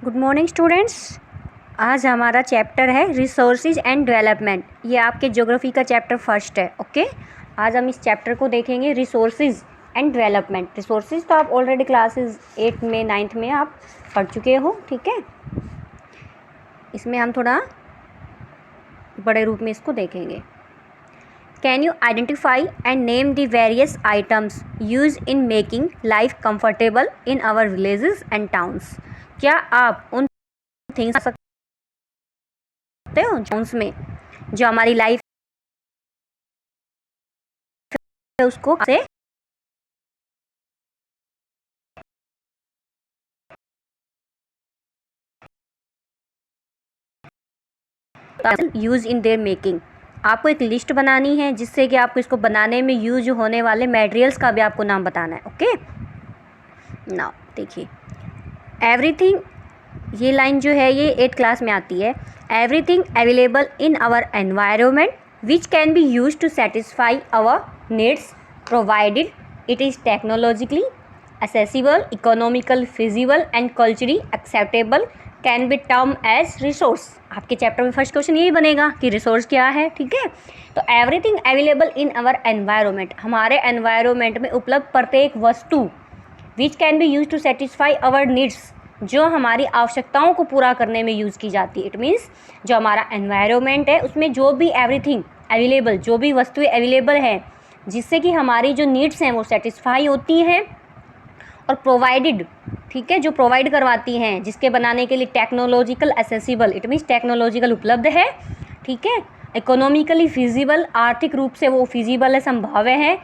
Good morning students. आज हमारा chapter है रिसोर्सेज एंड डेवलपमेंट। ये आपके ज्योग्राफी का चैप्टर फर्स्ट है। ओके, आज हम इस चैप्टर को देखेंगे रिसोर्सेज एंड डेवलपमेंट। रिसोर्सेज तो आप ऑलरेडी क्लासेस 8 में 9th में आप पढ़ चुके हो, ठीक है। इसमें हम थोड़ा बड़े रूप में इसको देखेंगे। Can you identify and name the various items use in making life comfortable in our villages and towns. क्या आप उन थिंग्स सकते हो टाउन्स में जो हमारी लाइफ है उसको से यूज इन देयर मेकिंग। आपको एक लिस्ट बनानी है जिससे कि आपको इसको बनाने में यूज होने वाले मटेरियल्स का भी आपको नाम बताना है। ओके, नाउ देखिए एवरीथिंग, ये लाइन जो है ये 8th क्लास में आती है। Everything available in our environment which can be use to satisfy our needs provided it is technologically accessible, economical, feasible and culturally acceptable can be termed as resource। आपके chapter में first question यही बनेगा कि resource क्या है, ठीक है। तो everything available in our environment, हमारे एनवायरनमेंट में उपलब्ध प्रत्येक वस्तु which can be use to satisfy our needs, जो हमारी आवश्यकताओं को पूरा करने में यूज़ की जाती है। इट मीन्स जो हमारा एनवायरनमेंट है उसमें जो भी एवरीथिंग अवेलेबल, जो भी वस्तुएं अवेलेबल हैं जिससे कि हमारी जो नीड्स हैं वो सेटिस्फाई होती हैं और प्रोवाइडेड, ठीक है, जो प्रोवाइड करवाती हैं, जिसके बनाने के लिए technological accessible, it means technological उपलब्ध है, ठीक है। इकोनॉमिकली फिजिबल, आर्थिक रूप से वो फिजिबल है, संभाव्य है।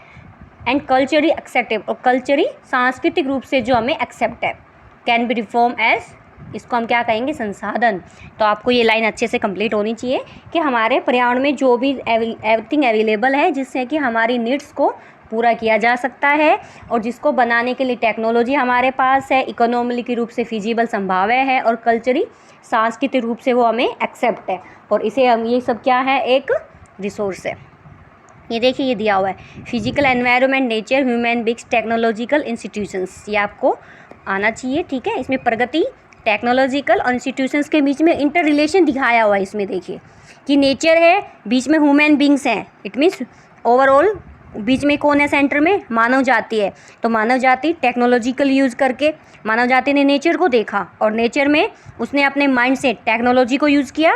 एंड कल्चरली एक्सेप्टेबल, और कल्चरली सांस्कृतिक रूप से जो हमें एक्सेप्ट है। कैन बी रिफॉर्म एज, इसको हम क्या कहेंगे, संसाधन। तो आपको ये लाइन अच्छे से कंप्लीट होनी चाहिए कि हमारे पर्यावरण में जो भी एवरीथिंग अवेलेबल है जिससे कि हमारी नीड्स को पूरा किया जा सकता है और जिसको बनाने के लिए टेक्नोलॉजी हमारे पास है, इकोनॉमिकली रूप से फिजिबल, संभाव्य है, और कल्चरली सांस्कृतिक रूप से वो हमें एक्सेप्ट है। और इसे हम, ये सब क्या है, एक रिसोर्स है। ये देखिए ये दिया हुआ है, physical environment, nature, human beings, technological institutions. ये आपको आना चाहिए, ठीक है। इसमें प्रगति, टेक्नोलॉजिकल और इंस्टीट्यूशंस के बीच में इंटर रिलेशन दिखाया हुआ है। इसमें देखिए कि नेचर है, बीच में ह्यूमन बींग्स हैं, इट मीन्स ओवरऑल बीच में कौन है, सेंटर में मानव जाति है। तो मानव जाति टेक्नोलॉजिकल यूज़ करके मानव जाति ने नेचर को देखा और नेचर में उसने अपने माइंड से टेक्नोलॉजी को यूज़ किया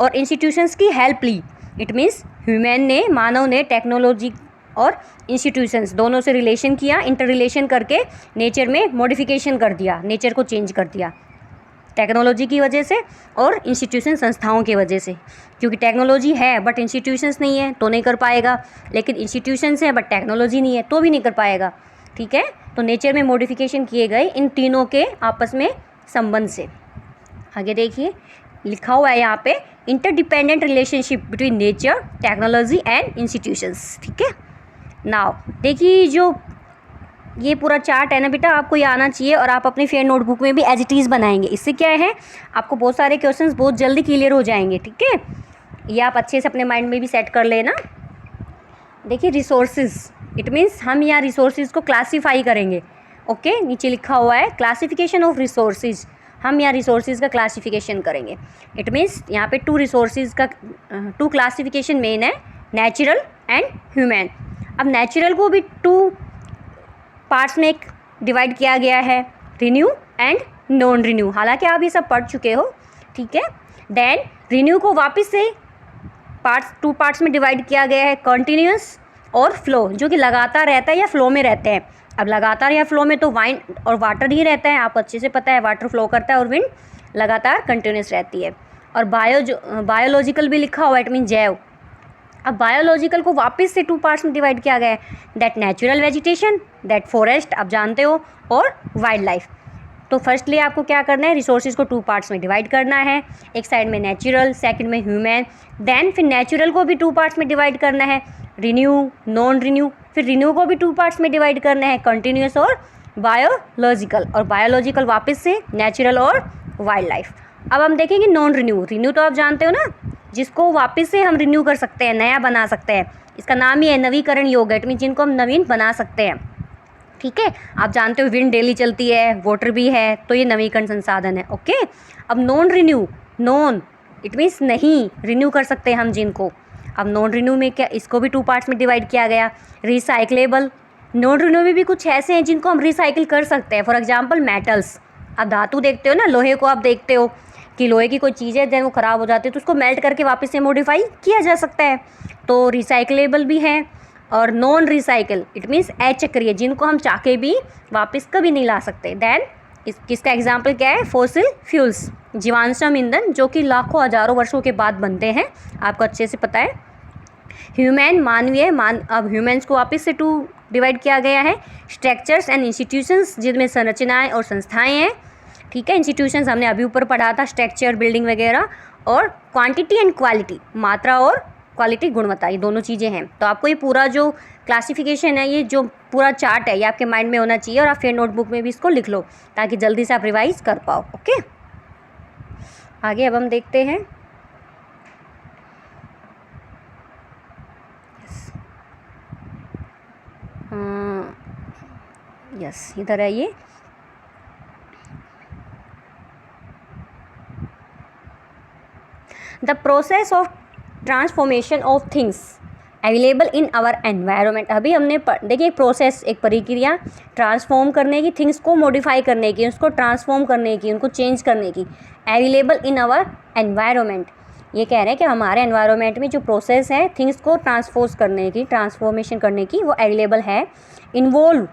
और इंस्टीट्यूशंस की हेल्प ली। इट मीन्स ह्यूमन ने, मानव ने टेक्नोलॉजी और इंस्टीट्यूशंस दोनों से रिलेशन किया, इंटर रिलेशन करके नेचर में मॉडिफिकेशन कर दिया, नेचर को चेंज कर दिया टेक्नोलॉजी की वजह से और इंस्टीट्यूशन, संस्थाओं की वजह से। क्योंकि टेक्नोलॉजी है बट इंस्टीट्यूशंस नहीं है तो नहीं कर पाएगा, लेकिन इंस्टीट्यूशंस हैं बट टेक्नोलॉजी नहीं है तो भी नहीं कर पाएगा, ठीक है। तो नेचर में मॉडिफिकेशन किए गए इन तीनों के आपस में संबंध से। आगे देखिए लिखा हुआ है यहाँ पे, interdependent relationship between nature, technology and institutions, ठीक है। नाउ देखिए जो ये पूरा चार्ट है ना बेटा, आपको ये आना चाहिए और आप अपनी फेयर नोटबुक में भी एज इट इज़ बनाएंगे। इससे क्या है, आपको बहुत सारे क्वेश्चंस बहुत जल्दी क्लियर हो जाएंगे, ठीक है। ये आप अच्छे से अपने माइंड में भी सेट कर लेना। देखिए रिसोर्सेज, इट मीन्स हम यहाँ रिसोर्सेज को क्लासीफाई करेंगे। ओके, नीचे लिखा हुआ है क्लासिफिकेशन ऑफ रिसोर्सेज, हम यहाँ रिसोर्सेज का क्लासिफिकेशन करेंगे। इट मीन्स यहाँ पे 2 रिसोर्सेज का 2 क्लासिफिकेशन मेन है, नेचुरल एंड ह्यूमन। अब नेचुरल को भी 2 पार्ट्स में एक डिवाइड किया गया है, रिन्यू एंड नॉन रिन्यू। हालांकि आप ये सब पढ़ चुके हो, ठीक है। देन रिन्यू को वापस से 2 पार्ट्स में डिवाइड किया गया है, कंटिन्यूस और फ्लो, जो कि लगातार रहता है या फ्लो में रहते हैं। अब लगातार या फ्लो में तो वाइन और वाटर ही रहता है, आप अच्छे से पता है, वाटर फ्लो करता है और विंड लगातार कंटिन्यूस रहती है। और बायोलॉजिकल भी लिखा हुआ है, इट मीन जैव। अब बायोलॉजिकल को वापस से 2 पार्ट्स में डिवाइड किया गया है, that natural vegetation, that forest, आप जानते हो, और वाइल्ड लाइफ। तो फर्स्टली आपको क्या करना है, रिसोर्सेज को 2 पार्ट्स में डिवाइड करना है, एक साइड में नेचुरल, सेकंड में ह्यूमन। देन फिर नेचुरल को भी 2 पार्ट्स में डिवाइड करना है, रिन्यू, नॉन रिन्यू। फिर रिन्यू को भी 2 पार्ट्स में डिवाइड करना है, कंटिन्यूस और बायोलॉजिकल। और बायोलॉजिकल वापस से नेचुरल और वाइल्ड लाइफ। अब हम देखेंगे नॉन रिन्यू। रिन्यू तो आप जानते हो ना, जिसको वापस से हम रिन्यू कर सकते हैं, नया बना सकते हैं। इसका नाम ही है नवीकरण योग्य, इट मीन जिनको हम नवीन बना सकते हैं। ठीक है, आप जानते हो विंड डेली चलती है, वाटर भी है, तो ये नवीकरण संसाधन है। ओके, अब non renew, non it means नहीं रिन्यू कर सकते हम जिनको। अब नॉन रिन्यू में क्या, इसको भी 2 पार्ट्स में डिवाइड किया गया। रिसाइक्लेबल, नॉन रिन्यू में भी कुछ ऐसे हैं जिनको हम रिसाइकिल कर सकते हैं। फॉर एग्जाम्पल मेटल्स, आप धातु देखते हो ना, लोहे को आप देखते हो कि लोहे की कोई चीज़ है जब वो ख़राब हो जाती है तो उसको मेल्ट करके वापस से मॉडिफाई किया जा सकता है, तो रिसाइक्लेबल भी है। और नॉन रिसाइकल इट मीन्स अचक्रिय, जिनको हम चाके भी वापस कभी नहीं ला सकते। देन किसका एग्जाम्पल क्या है, फॉसिल फ्यूल्स, जीवाश्म ईंधन, जो कि लाखों हजारों वर्षों के बाद बनते हैं, आपको अच्छे से पता है। ह्यूमन, मानवीय, अब ह्यूमन्स को वापस से 2 डिवाइड किया गया है। स्ट्रक्चर्स एंड इंस्टीट्यूशंस, जिनमें संरचनाएं और संस्थाएं हैं। ठीक है, इंस्टीट्यूशंस हमने अभी ऊपर पढ़ा था, स्ट्रक्चर, बिल्डिंग वगैरह। और क्वांटिटी एंड क्वालिटी, मात्रा और क्वालिटी, गुणवत्ता, ये दोनों चीज़ें हैं। तो आपको ये पूरा जो क्लासिफिकेशन है, ये जो पूरा चार्ट है, ये आपके माइंड में होना चाहिए और आप फिर नोटबुक में भी इसको लिख लो ताकि जल्दी से आप रिवाइज कर पाओ। ओके, आगे अब हम देखते हैं। यस, इधर है ये। The process of transformation of things available in our environment. अभी हमने देखिए प्रोसेस, एक प्रक्रिया ट्रांसफॉर्म करने की, थिंग्स को मॉडिफाई करने की, उसको ट्रांसफॉर्म करने की, उनको चेंज करने की। अवेलेबल इन आवर एनवायरनमेंट, ये कह रहे हैं कि हमारे एनवायरनमेंट में जो प्रोसेस है थिंग्स को ट्रांसफोर्स करने की, ट्रांसफॉर्मेशन करने की, वो अवेलेबल है। Involve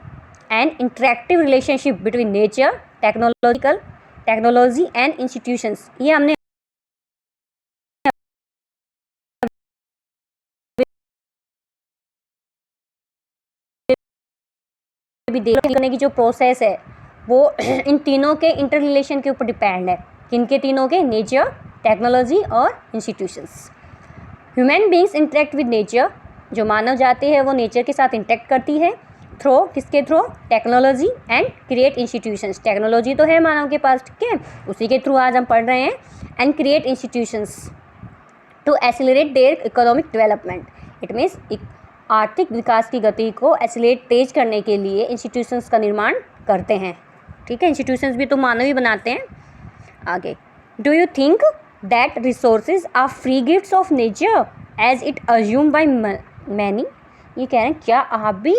and interactive relationship between nature, technology and institutions, ये हमने भी देखने की जो प्रोसेस है वो इन तीनों के इंटर रिलेशन के ऊपर डिपेंड है। किनके तीनों के, नेचर, टेक्नोलॉजी और institutions. Human beings interact with nature, जो मानव जाति है वो नेचर के साथ इंटरेक्ट करती है थ्रो, किसके through, technology and create institutions. Technology तो है मानव के पास, ठीक है, उसी के थ्रू आज हम पढ़ रहे हैं। And create institutions to accelerate their economic development, it means आर्थिक विकास की गति को एक्सेलरेट तेज करने के लिए इंस्टीट्यूशंस का निर्माण करते हैं। ठीक है, इंस्टीट्यूशंस भी तो मानव ही बनाते हैं। आगे, do you think that resources are free gifts of nature as it assume by many. ये कह रहे हैं क्या आप भी,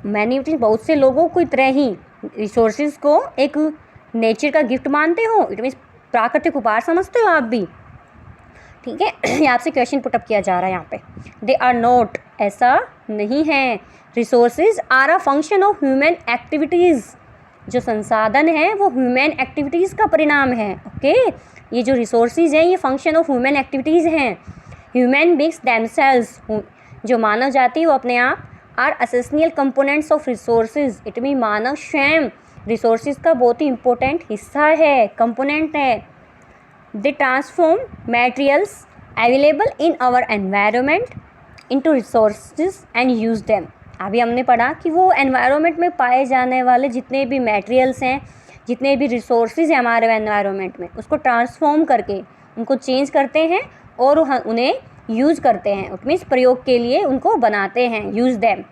मैनी बहुत से लोगों की तरह ही रिसोर्सेज को एक नेचर का गिफ्ट मानते हो, इट मीन्स प्राकृतिक उपहार समझते हो आप भी। ठीक है, ये आपसे क्वेश्चन पुटअप किया जा रहा है यहाँ पे। दे आर नॉट, ऐसा नहीं है। Resources are a function of human activities, जो संसाधन है वो ह्यूमन एक्टिविटीज़ का परिणाम है। ओके, ये जो रिसोर्सेज हैं ये फंक्शन ऑफ ह्यूमन एक्टिविटीज़ हैं। ह्यूमन बींग्स देमसेल्व्स, जो मानव जाति वो अपने आप, are essential components of resources, it mean मानव स्वयं रिसोर्सेज का बहुत ही इंपॉर्टेंट हिस्सा है, कंपोनेंट है। They transform materials available in our environment into resources and use them। अभी हमने पढ़ा कि वो एनवायरनमेंट में पाए जाने वाले जितने भी मटेरियल्स हैं, जितने भी रिसोर्सेज हैं हमारे एनवायरनमेंट में, उसको ट्रांसफॉर्म करके उनको चेंज करते हैं और उन्हें यूज़ करते हैं, इट मीन्स प्रयोग के लिए उनको बनाते हैं, use them.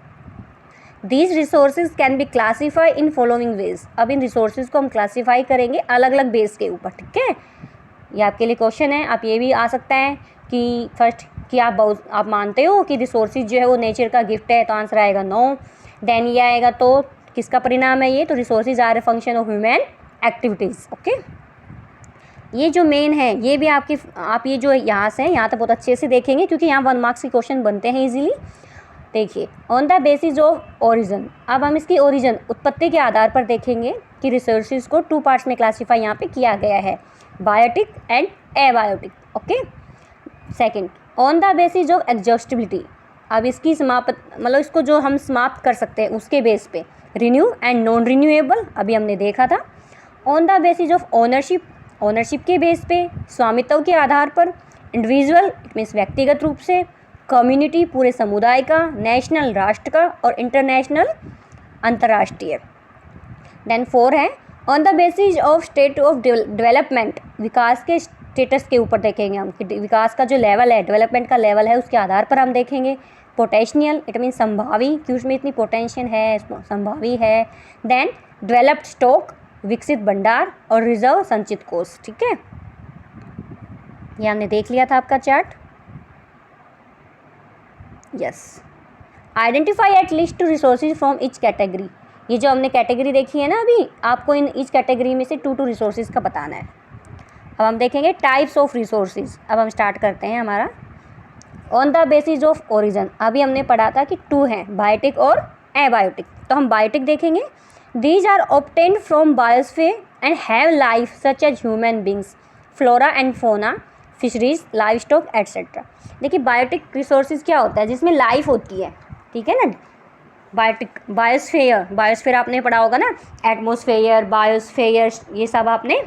These resources can be classify in following veg. अब इन रिसोर्सेज को हम क्लासीफाई करेंगे अलग अलग बेस के ऊपर। ठीक है, ये आपके लिए क्वेश्चन है। आप ये भी आ सकता है कि फर्स्ट कि आप मानते हो कि रिसोर्सेज जो है वो नेचर का गिफ्ट है, तो आंसर आएगा नो। देन ये आएगा तो किसका परिणाम है ये, तो resources are a function of human activities. Okay, ये जो मेन है ये भी आप ये जो यहाँ से यहाँ तक बहुत अच्छे से देखेंगे क्योंकि यहाँ 1 मार्क्स के क्वेश्चन बनते हैं इजीली। देखिए, on the basis of origin, अब हम इसकी ओरिजिन, उत्पत्ति के आधार पर देखेंगे कि रिसोर्सेज को 2 पार्ट्स में क्लासीफाई यहाँ पे किया गया है, biotic and abiotic. Okay, second, on the basis of exhaustibility, अब इसकी मतलब इसको जो हम समाप्त कर सकते हैं उसके बेस पे, रिन्यू एंड नॉन रिन्यूएबल, अभी हमने देखा था। On the basis of ownership, ownership के बेस पे, स्वामित्व के आधार पर, इंडिविजुअल इट मीन्स व्यक्तिगत रूप से, कम्युनिटी पूरे समुदाय का, नेशनल राष्ट्र का, और इंटरनेशनल अंतर्राष्ट्रीय। देन 4 है on the basis of state of development, विकास के स्टेटस के ऊपर देखेंगे हम कि विकास का जो लेवल है, डेवलपमेंट का लेवल है, उसके आधार पर हम देखेंगे। पोटेंशियल इट मीन संभावी कि उसमें इतनी पोटेंशियल है, संभावी है। देन डेवलप्ड स्टॉक विकसित भंडार, और रिजर्व संचित कोष। ठीक है, ये हमने देख लिया था आपका chart. Yes, identify at least two resources from each category. ये जो हमने कैटेगरी देखी है ना अभी, आपको इन ईच कैटेगरी में से 2 रिसोर्सेज का बताना है। अब हम देखेंगे टाइप्स ऑफ रिसोर्सेज। अब हम स्टार्ट करते हैं हमारा on the basis of origin. अभी हमने पढ़ा था कि 2 हैं, बायोटिक और एबायोटिक। तो हम बायोटिक देखेंगे। These are obtained from biosphere and have life such as human beings, flora and fauna, fisheries, livestock etcetera. देखिए बायोटिक रिसोर्सेज क्या होता है, जिसमें लाइफ होती है। ठीक है ना, बायोटिक बायोस्फीयर, बायोस्फीयर आपने पढ़ा होगा ना, एटमॉस्फेयर, बायोस्फीयर, ये सब आपने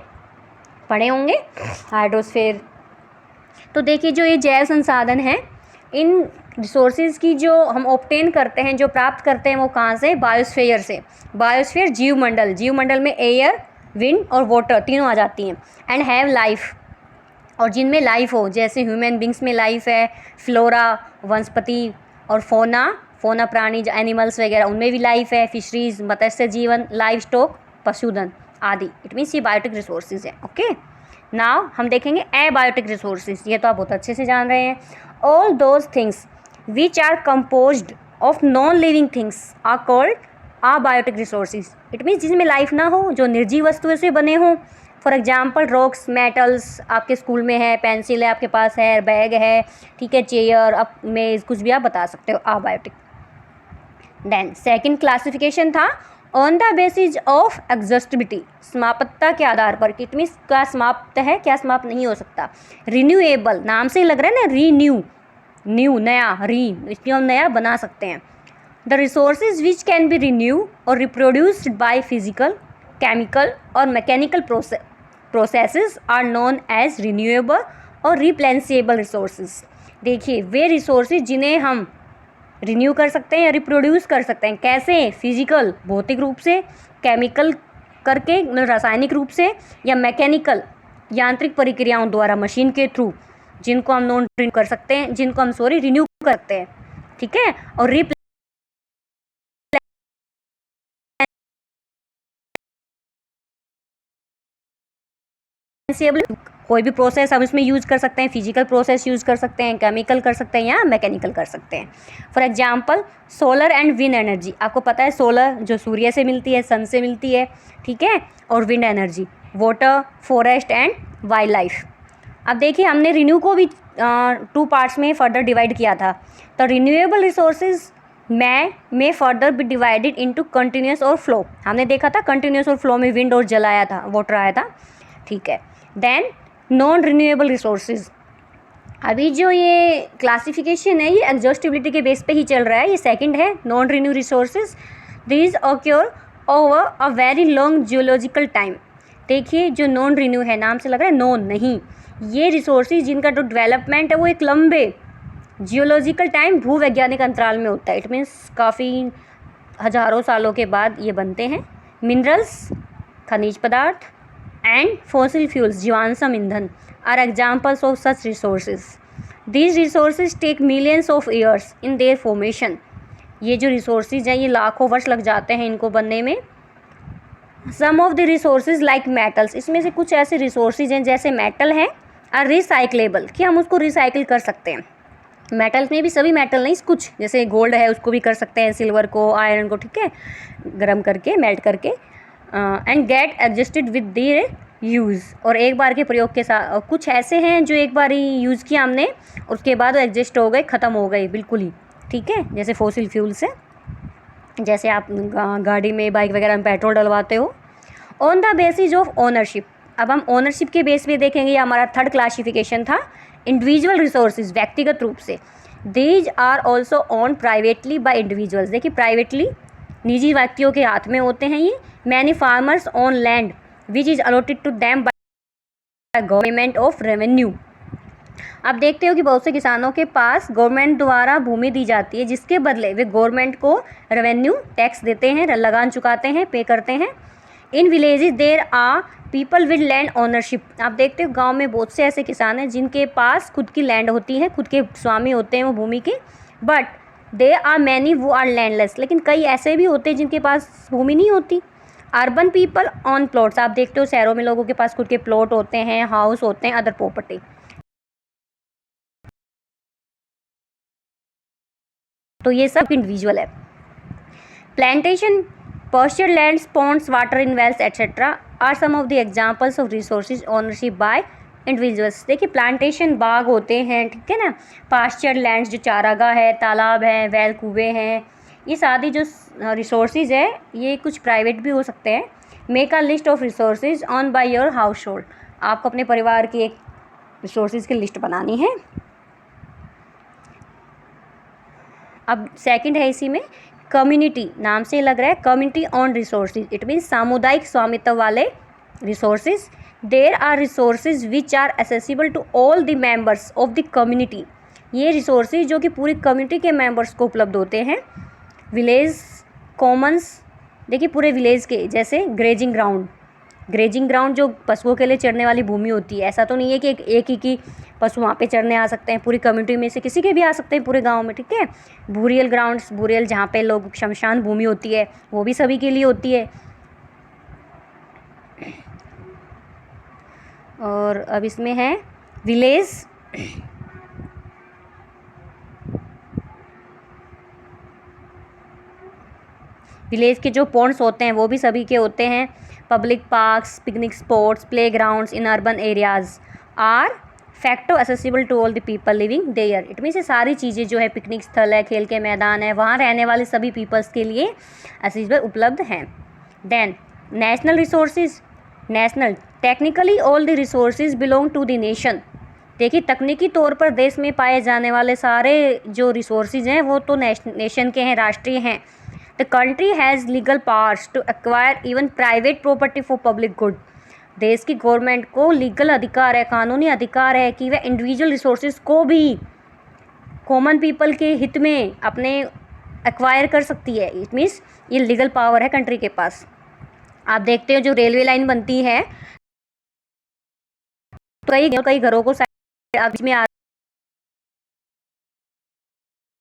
पढ़े होंगे, हाइड्रोस्फीयर। तो देखिए जो ये जैव संसाधन हैं, इन रिसोर्सेज की जो हम ऑब्टेन करते हैं, जो प्राप्त करते हैं, वो कहाँ से? बायोस्फीयर से। बायोस्फीयर जीवमंडल, जीवमंडल में एयर, विंड और वाटर तीनों आ जाती हैं। एंड हैव लाइफ, और जिनमें लाइफ हो, जैसे ह्यूमन बींग्स में लाइफ है, फ्लोरा वनस्पति, और फोना, फोना प्राणी जो एनिमल्स वगैरह उनमें भी लाइफ है, फिशरीज मत्स्य जीवन, लाइव स्टॉक पशुधन आदि। इट मीन्स ये बायोटिक रिसोर्सेज है। ओके, नाउ हम देखेंगे एबायोटिक रिसोर्सेज। ये तो आप बहुत अच्छे से जान रहे हैं। All those things which are composed of non living things are called abiotic resources. It means जिसमें लाइफ ना हो, जो निर्जीव वस्तुओं से बने हों। फॉर एग्जाम्पल रॉक्स, मेटल्स, आपके स्कूल में है, पेंसिल है आपके पास है, बैग है, ठीक है, चेयर, अब मेज, कुछ भी आप बता सकते हो, अबायोटिक। देन सेकंड क्लासिफिकेशन था on the basis of exhaustibility, समाप्तता के आधार पर। इट मीन्स क्या समाप्त है, क्या समाप्त नहीं हो सकता। रिन्यूएबल, नाम से ही लग रहा है ना, रीन्यू, न्यू, नया, री, इसलिए हम नया बना सकते हैं। The resources which can be renew और रिप्रोड्यूस्ड बाय फिजिकल, केमिकल और mechanical processes are known as renewable और रिप्लेसेबल रिसोर्सेज। देखिए वे रिसोर्सेज जिन्हें हम रिन्यू कर सकते हैं या रिप्रोड्यूस कर सकते हैं। कैसे? फिजिकल, भौतिक रूप से, केमिकल करके, रासायनिक रूप से, या मैकेनिकल, यांत्रिक प्रक्रियाओं द्वारा, मशीन के थ्रू, जिनको हम नॉन रिन्यू कर सकते हैं, जिनको हम रिन्यू कर सकते हैं। ठीक है, और कोई भी प्रोसेस हम इसमें यूज़ कर सकते हैं, फिजिकल प्रोसेस यूज़ कर सकते हैं, केमिकल कर सकते हैं, या मैकेनिकल कर सकते हैं। For example solar and wind energy. आपको पता है सोलर जो सूर्य से मिलती है, सन से मिलती है, ठीक है, और wind energy, water, forest and wild life. अब देखिए हमने रिन्यू को भी 2 पार्ट्स में फर्दर डिवाइड किया था। तो रिन्यूएबल रिसोर्सेज में further be divided into continuous और फ्लो। हमने देखा था कंटिन्यूस और फ्लो में विंड और जल आया था, वाटर आया था। ठीक है, देन नॉन रिन्यूएबल रिसोर्सेज। अभी जो ये क्लासिफिकेशन है ये एग्जॉस्टिबिलिटी के बेस पे ही चल रहा है। ये सेकंड है, non renew resources. This occur over a very long geological time. देखिए जो नॉन रिन्यू है, नाम से लग रहा है नॉन, नहीं, ये रिसोर्सेज जिनका जो डेवलपमेंट है वो एक लंबे जियोलॉजिकल टाइम, भूवैज्ञानिक अंतराल में होता है। इट मीन्स काफ़ी हज़ारों सालों के बाद ये बनते हैं। मिनरल्स, खनिज पदार्थ, एंड फॉसिल फ्यूल्स, जीवाश्म ईंधन, are examples of such resources. These resources take millions of years in their formation. ये जो रिसोर्सेज हैं ये लाखों वर्ष लग जाते हैं इनको बनने में। Some of the resources like metals, इसमें से कुछ ऐसे रिसोर्सेज हैं जैसे मेटल हैं, आर रिसाइक्लेबल, कि हम उसको रिसाइकिल कर सकते हैं। मेटल्स में भी सभी मेटल नहीं, कुछ जैसे गोल्ड है उसको भी कर सकते हैं, सिल्वर को, आयरन को, ठीक है, गर्म करके, मेल्ट करके, and get adjusted with their use, और एक बार के प्रयोग के साथ। कुछ ऐसे हैं जो एक बार ही यूज़ किया हमने, उसके बाद एडजस्ट हो गए, ख़त्म हो गए बिल्कुल ही, ठीक है, जैसे फॉसिल फ्यूल से, जैसे आप गाड़ी में, बाइक वगैरह में पेट्रोल डलवाते हो। On the basis of ownership, अब हम ओनरशिप के बेस पे देखेंगे। ये हमारा थर्ड क्लासिफिकेशन था। इंडिविजुअल रिसोर्सेज, व्यक्तिगत रूप से। These are also own privately by individuals. देखिए प्राइवेटली, निजी व्यक्तियों के हाथ में होते हैं ये। Many farmers on land which is allotted to them by government of revenue. आप देखते हो कि बहुत से किसानों के पास गवर्नमेंट द्वारा भूमि दी जाती है, जिसके बदले वे गवर्नमेंट को रेवेन्यू टैक्स देते हैं, लगान चुकाते हैं, पे करते हैं। In villages there are people with land ownership. आप देखते हो गांव में बहुत से ऐसे किसान हैं जिनके पास खुद की लैंड होती है, खुद के स्वामी होते हैं वो भूमि के, बट दे आर मैनी वो आर लैंडलेस, लेकिन कई ऐसे भी होते हैं जिनके पास भूमि नहीं होती। अर्बन पीपल ऑन प्लॉट्स, आप देखते हो शहरों में लोगों के पास खुद के प्लॉट होते हैं, हाउस होते हैं, अदर प्रॉपर्टी। तो ये सब इंडिविजुअल है। Plantation, pasture lands, ponds, water in wells, etc. are some of the examples of resources ownership by individuals. देखिए प्लांटेशन बाग होते हैं, ठीक है ना, पास्चर लैंड्स जो चारागाह है, तालाब हैं, वेल कुएँ हैं, ये सारी जो रिसोर्सेज है ये कुछ प्राइवेट भी हो सकते हैं। Make a list of resources on by your house hold, आपको अपने परिवार की एक रिसोर्सेज की लिस्ट बनानी है। अब सेकंड है इसी में कम्युनिटी, नाम से लग रहा है community on resources, it means सामुदायिक स्वामित्व वाले resources. There are resources which are accessible to all the members of the community, ये रिसोर्सेज जो कि पूरी कम्युनिटी के मेंबर्स को उपलब्ध होते हैं। विलेज कॉमन्स, देखिए पूरे विलेज के, जैसे ग्रेजिंग ग्राउंड, ग्रेजिंग ग्राउंड जो पशुओं के लिए चरने वाली भूमि होती है, ऐसा तो नहीं है कि एक ही की पशु वहाँ पे चरने आ सकते हैं, पूरी कम्युनिटी में से किसी के भी आ सकते हैं पूरे गांव में, ठीक है। बूरियल ग्राउंड्स, बूरियल जहाँ पे लोग शमशान भूमि होती है वो भी सभी के लिए होती है। और अब इसमें है विलेज, विलेज के जो पॉन्ड्स होते हैं वो भी सभी के होते हैं। Public parks, picnic spots, playgrounds in urban areas are facto accessible to all the people living there, it means ये सारी चीज़ें जो है, पिकनिक स्थल है, खेल के मैदान है, वहाँ रहने वाले सभी पीपल्स के लिए एसेसिबल उपलब्ध हैं। Then national resources, national, technically all the resources belong to the nation, देखिए तकनीकी तौर पर देश में पाए जाने वाले सारे जो रिसोर्सेज हैं वो तो नेशन के हैं, राष्ट्रीय हैं। The country has legal powers to acquire even private property for public good, देश की गवर्नमेंट को लीगल अधिकार है, कानूनी अधिकार है कि वह इंडिविजुअल रिसोर्सेज को भी कॉमन पीपल के हित में अपने एक्वायर कर सकती है। इट मीन्स ये लीगल पावर है कंट्री के पास। आप देखते हो जो रेलवे लाइन बनती है तो कई घरों को बीच में आ रहा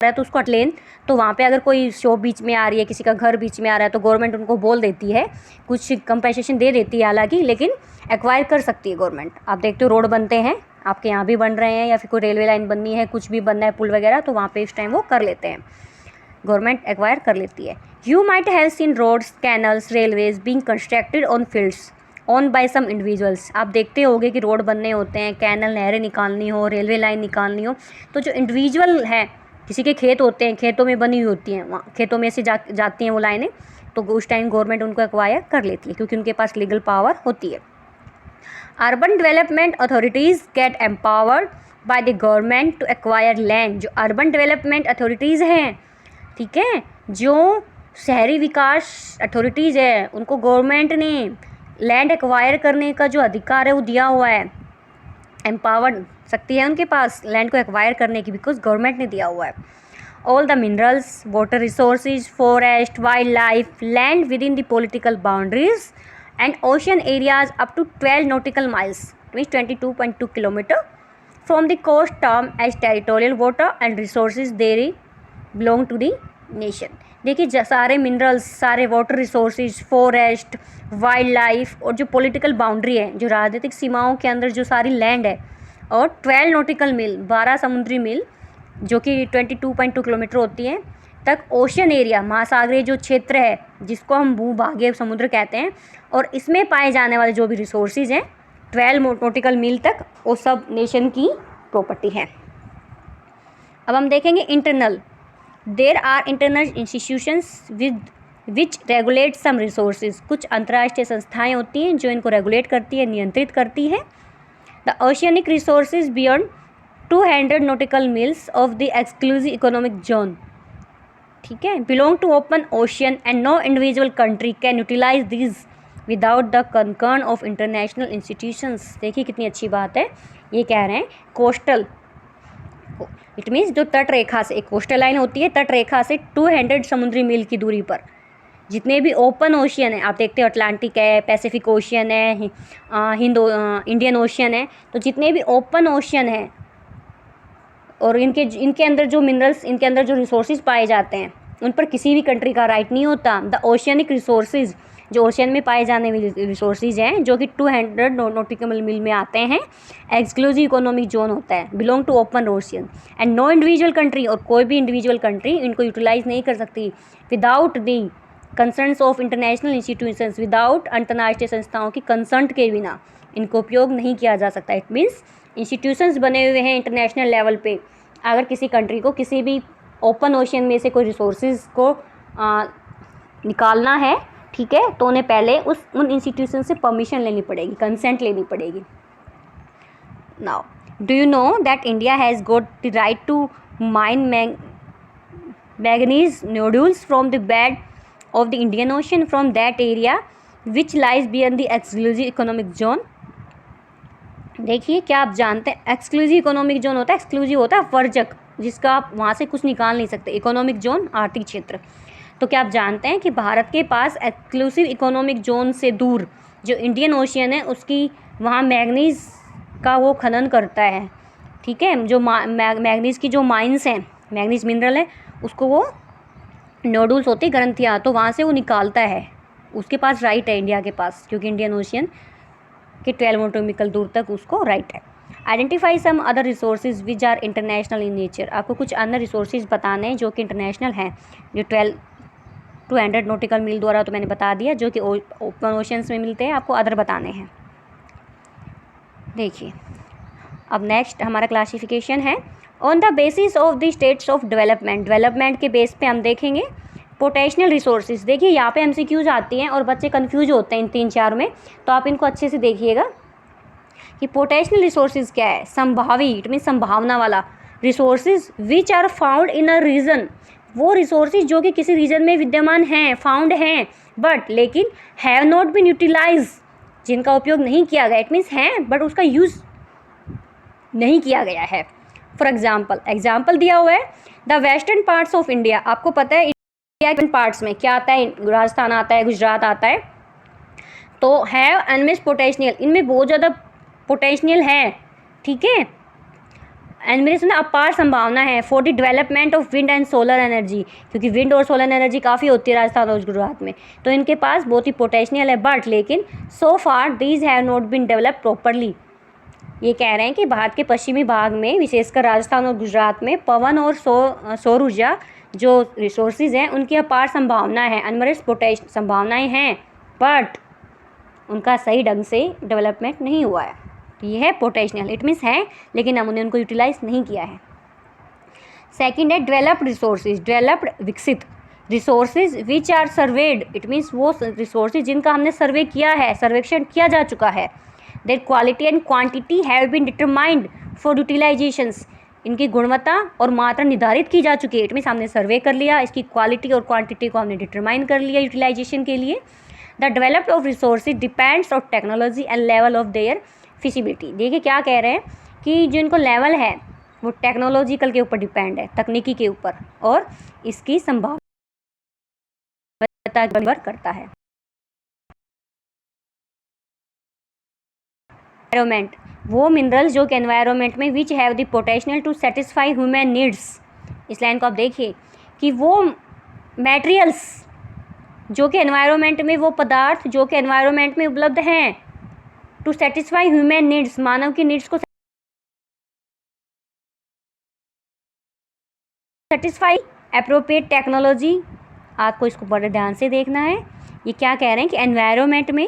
है तो उसको लेन, तो वहाँ पे अगर कोई शॉप बीच में आ रही है, किसी का घर बीच में आ रहा है, तो गवर्नमेंट उनको बोल देती है, कुछ कंपेंसेशन दे देती है हालांकि, लेकिन एक्वायर कर सकती है गवर्नमेंट। आप देखते हो रोड बनते हैं, आपके यहाँ भी बन रहे हैं, या फिर कोई रेलवे लाइन बननी है, कुछ भी बनना है, पुल वगैरह, तो वहाँ पे इस टाइम वो कर लेते हैं, गवर्नमेंट एक्वायर कर लेती है। You might have seen roads, canals, railways being constructed on fields on by some individuals, आप देखते होंगे कि रोड बनने होते हैं, कैनल, नहरें निकालनी हो, रेलवे लाइन निकालनी हो, तो जो इंडिविजुअल है, किसी के खेत होते हैं, खेतों में बनी हुई होती हैं, वहाँ खेतों में से जाती हैं वो लाइनें, तो उस टाइम गवर्नमेंट उनको एक्वायर कर लेती है क्योंकि उनके पास लीगल पावर होती है। Urban development authorities get empowered by the government to acquire land, जो अर्बन डेवलपमेंट अथॉरिटीज़ हैं, ठीक है, जो शहरी विकास अथॉरिटीज़ है, उनको गवर्नमेंट ने लैंड एक्वायर करने का जो अधिकार है वो दिया हुआ है, एम्पावर्ड शक्ति है उनके पास लैंड को एक्वायर करने की, बिकॉज गवर्नमेंट ने दिया हुआ है। All the minerals, water resources, forest, wildlife, land within the political boundaries and ocean areas up to 12 nautical miles means 22.2 kilometre from the coast term as territorial water and resources there belong to the nation. देखिए सारे minerals, सारे water resources, forest, wildlife और जो political boundary है, जो राजनीतिक सीमाओं के अंदर जो सारी लैंड है, और 12 नॉटिकल मील, 12 समुद्री मील जो कि 22.2 किलोमीटर होती हैं तक ओशन एरिया, महासागरीय जो क्षेत्र है जिसको हम भूभागीय समुद्र कहते हैं, और इसमें पाए जाने वाले जो भी रिसोर्सेज हैं 12 नॉटिकल मील तक, वो सब नेशन की प्रॉपर्टी है। अब हम देखेंगे internal, there are internal institutions which regulate some resources, कुछ अंतर्राष्ट्रीय संस्थाएं होती हैं जो इनको रेगुलेट करती है, नियंत्रित करती है। The oceanic resources beyond 200 nautical miles of the exclusive economic zone, ठीक है, belong to open ocean and no individual country can utilise this without the concern of international institutions. देखिए कितनी अच्छी बात है, ये कह रहे हैं कोस्टल, इट मीन्स जो तट रेखा से, एक कोस्टल लाइन होती है, तट रेखा से 200 समुद्री मील की दूरी पर जितने भी ओपन ओशियन है, आप देखते हो अटलांटिक है, पैसिफिक ओशियन है, इंडियन ओशियन है, तो जितने भी ओपन ओशियन है और इनके अंदर जो मिनरल्स, इनके अंदर जो रिसोर्सेज पाए जाते हैं, उन पर किसी भी कंट्री का राइट नहीं होता। द ओशियनिक रिसोर्सेज, जो ओशियन में पाए जाने वाले रिसोर्सेज हैं, जो कि 200 नॉटिकल मील में आते हैं, एक्सक्लूसिव इकोनॉमिक जोन होता है, belong to open ocean, and no individual country, और कोई भी इंडिविजुअल कंट्री इनको यूटिलाइज नहीं कर सकती without the concerns of international institutions, without अंतर्राष्ट्रीय संस्थाओं की कंसर्ट के बिना इनको उपयोग नहीं किया जा सकता। इट मीन्स इंस्टीट्यूशंस बने हुए हैं इंटरनेशनल लेवल पे। अगर किसी कंट्री को किसी भी ओपन ओशियन में से कोई रिसोर्सेज को निकालना है, ठीक है, तो उन्हें पहले उन इंस्टीट्यूशन से परमिशन लेनी पड़ेगी, कंसेंट लेनी पड़ेगी। Now do you know that India has got the right to mine manganese nodules from the bed of the Indian Ocean from that area which lies beyond the exclusive economic zone. देखिए, क्या आप जानते हैं exclusive economic zone होता है, exclusive होता है वर्जक, जिसका आप वहाँ से कुछ निकाल नहीं सकते। इकोनॉमिक जोन आर्थिक क्षेत्र। तो क्या आप जानते हैं कि भारत के पास एक्सक्लूसिव इकोनॉमिक जोन से दूर जो इंडियन ओशियन है, उसकी वहाँ मैग्नीज़ का वो खनन करता है, ठीक है, जो मैग्नीज़ की जो माइंस हैं, मैग्नीज़ मिनरल है, उसको वो नोडुल्स होती ग्रंथियाँ, तो वहाँ से वो निकालता है। उसके पास राइट है इंडिया के पास, क्योंकि इंडियन ओशियन के 12 नॉटिकल दूर तक उसको राइट है। Identify some other resources which are international in nature. आपको कुछ अन्य रिसोर्सेज बताने हैं जो कि इंटरनेशनल हैं, जो 200 नॉटिकल मील द्वारा तो मैंने बता दिया, जो कि ओपन ओशंस में मिलते हैं। आपको अदर बताने हैं। देखिए, अब नेक्स्ट हमारा क्लासिफिकेशन है on the basis of the states of development. Development के बेस पे हम देखेंगे पोटेंशियल रिसोर्सेज। देखिए, यहाँ पे एमसीक्यूज आती हैं और बच्चे कंफ्यूज होते हैं इन 3-4 में, तो आप इनको अच्छे से देखिएगा कि पोटेंशियल रिसोर्सेज क्या है। संभावी, इट मीन संभावना वाला resources which are found in a region, वो रिसोर्सेज जो कि किसी रीजन में विद्यमान हैं, फाउंड हैं, बट लेकिन हैव नॉट बीन यूटिलाइज, जिनका उपयोग नहीं किया गया। इट मीन्स हैं बट उसका यूज़ नहीं किया गया है। फॉर एग्जाम्पल दिया हुआ है the western parts of India. आपको पता है इंडिया के पार्ट्स में क्या आता है, राजस्थान आता है, गुजरात आता है, तो हैव एनमिस पोटेंशियल, इनमें बहुत ज़्यादा पोटेंशियल है, ठीक है, एनमिस में अपार संभावना है for the development of wind and solar energy, क्योंकि विंड और सोलर एनर्जी काफ़ी होती है राजस्थान और गुजरात में, तो इनके पास बहुत ही पोटेंशियल है, बट लेकिन so far these have not been develop properly. ये कह रहे हैं कि भारत के पश्चिमी भाग में, विशेषकर राजस्थान और गुजरात में, पवन और सौर ऊर्जा जो रिसोर्सेज हैं, उनकी अपार संभावना है, अनमरिस संभावनाएं हैं, बट उनका सही ढंग से डेवलपमेंट नहीं हुआ है। तो ये है पोटेंशियल, इट मीन्स है लेकिन हमने उनको यूटिलाइज नहीं किया है। सेकंड है डेवलप्ड रिसोर्सेज, डेवलप्ड विकसित resources which are surveyed, it means वो रिसोर्सेज जिनका हमने सर्वे किया है, सर्वेक्षण किया जा चुका है। Their quality and quantity have been determined for utilisations, इनकी गुणवत्ता और मात्रा निर्धारित की जा चुकी है। इट मीन्स हमने सर्वे कर लिया, इसकी क्वालिटी और क्वांटिटी को हमने डिटरमाइन कर लिया यूटिलाइजेशन के लिए। The developed of resources depends on technology and level of their feasibility. देखिए क्या कह रहे हैं कि जो इनको लेवल है वो टेक्नोलॉजिकल के ऊपर डिपेंड है, तकनीकी के ऊपर, और इसकी संभावना निर्भर करता है। एनवायरमेंट, वो मिनरल्स जो कि एनवायरमेंट में which have the potential to satisfy human needs. इस लाइन को आप देखिए कि वो मटेरियल्स जो कि एनवायरमेंट में, वो पदार्थ जो कि एनवायरमेंट में उपलब्ध हैं टू सेटिस्फाई ह्यूमन नीड्स, मानव की नीड्स को सेटिस्फाई। एप्रोप्रिएट टेक्नोलॉजी, आपको इसको बड़े ध्यान से देखना है। ये क्या कह रहे हैं कि एनवायरमेंट में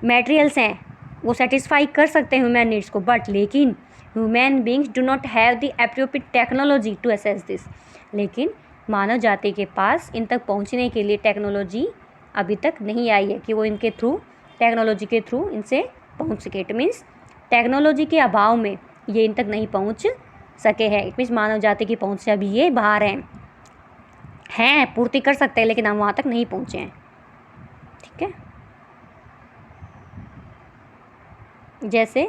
मटेरियल्स हैं वो सेटिस्फाई कर सकते हैं ह्यूमन नीड्स को, बट लेकिन human beings do not have the appropriate technology to assess this. लेकिन मानव जाति के पास इन तक पहुंचने के लिए टेक्नोलॉजी अभी तक नहीं आई है कि वो इनके थ्रू, टेक्नोलॉजी के थ्रू इनसे पहुंच सके। इट मीन्स टेक्नोलॉजी के अभाव में ये इन तक नहीं पहुंच सके हैं। इट मीन्स मानव जाति की पहुंच से अभी ये बाहर हैं, पूर्ति कर सकते हैं लेकिन हम वहाँ तक नहीं पहुँचे हैं, ठीक है। जैसे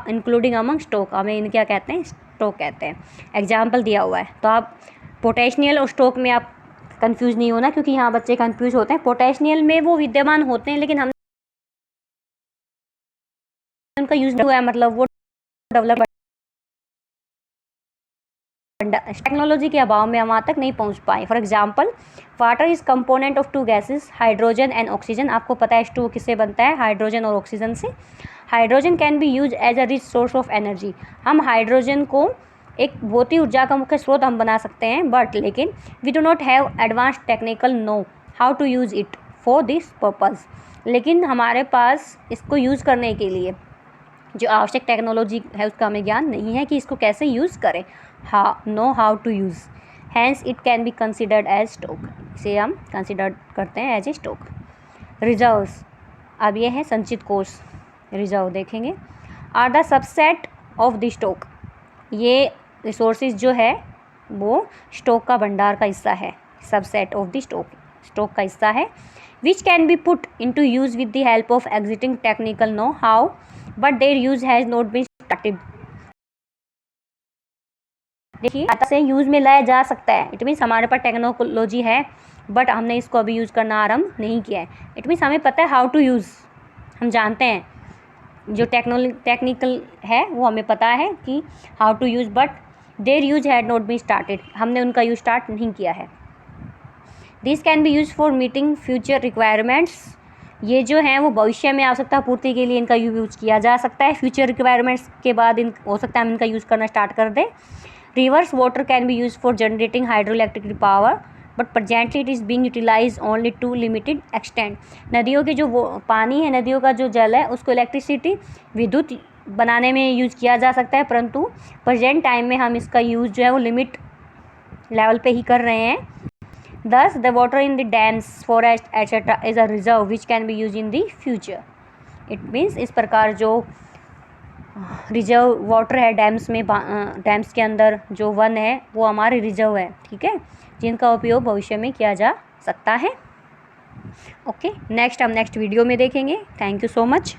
इंक्लूडिंग अमंग स्टॉक, हमें इन क्या कहते हैं, स्टॉक कहते हैं। एग्जाम्पल दिया हुआ है, तो आप पोटेंशियल और स्टॉक में आप कंफ्यूज नहीं होना, क्योंकि यहाँ बच्चे कंफ्यूज होते हैं। पोटेंशियल में वो विद्यमान होते हैं लेकिन हम उनका यूज नहीं हुआ है, मतलब वो डेवलप टेक्नोलॉजी के अभाव में हम वहाँ तक नहीं पहुँच पाए। For example, water is component of 2 gases, hydrogen and oxygen. आपको पता है H2O किससे बनता है? हाइड्रोजन और ऑक्सीजन से। Hydrogen can be use as a rich source of energy. हम हाइड्रोजन को एक भौतिक ऊर्जा का मुख्य स्रोत हम बना सकते हैं, बट लेकिन we do not have advance technical know how to use it for this purpose. लेकिन हमारे पास इसको यूज़ करने के लिए जो आवश्यक टेक्नोलॉजी है उसका हमें ज्ञान नहीं है कि इसको कैसे यूज़ करें, know how to use. Hence it can be considered as stock. इसे हम कंसिडर करते हैं एज ए स्टॉक। रिजर्व्स, अब ये है संचित कोष। रिजर्व देखेंगे, are the subset of the stock. ये रिसोर्सेज जो है वो स्टॉक का भंडार का हिस्सा है। सबसेट ऑफ द स्टॉक का हिस्सा है। Which can be put into use with the help of existing technical know how but their use has not been started. देखिए, से यूज़ में लाया जा सकता है। इट मीन्स हमारे पास टेक्नोलॉजी है बट हमने इसको अभी यूज़ करना आरम्भ नहीं किया है। इट मीन्स हमें पता है हाउ टू यूज़, हम जानते हैं जो टेक्निकल है वो हमें पता है कि how to use, but their use had not been started, हमने उनका यूज स्टार्ट नहीं किया है। This can be use for meeting future requirements. ये जो हैं वो भविष्य में आवश्यकता पूर्ति के लिए इनका यूज़ किया जा सकता है। फ्यूचर रिक्वायरमेंट्स के बाद हो सकता है हम इनका यूज़ करना स्टार्ट कर दें। Rivers water can be use for generating hydroelectric power but presently it is being utilise only to limited extent. नदियों की जो वो पानी है, नदियों का जो जल है, उसको इलेक्ट्रिसिटी विद्युत बनाने में यूज़ किया जा सकता है, परंतु प्रेजेंट टाइम में हम इसका यूज़ जो है वो लिमिट लेवल पे ही कर रहे हैं। Thus, the water in the dams, forest, etc. is a reserve which can be used in the future. It means इस प्रकार जो रिजर्व वाटर है डैम्स में, डैम्स के अंदर जो वन है वो हमारे रिजर्व है, ठीक है, जिनका उपयोग भविष्य में किया जा सकता है। ओके, नेक्स्ट हम नेक्स्ट वीडियो में देखेंगे। Thank you so much.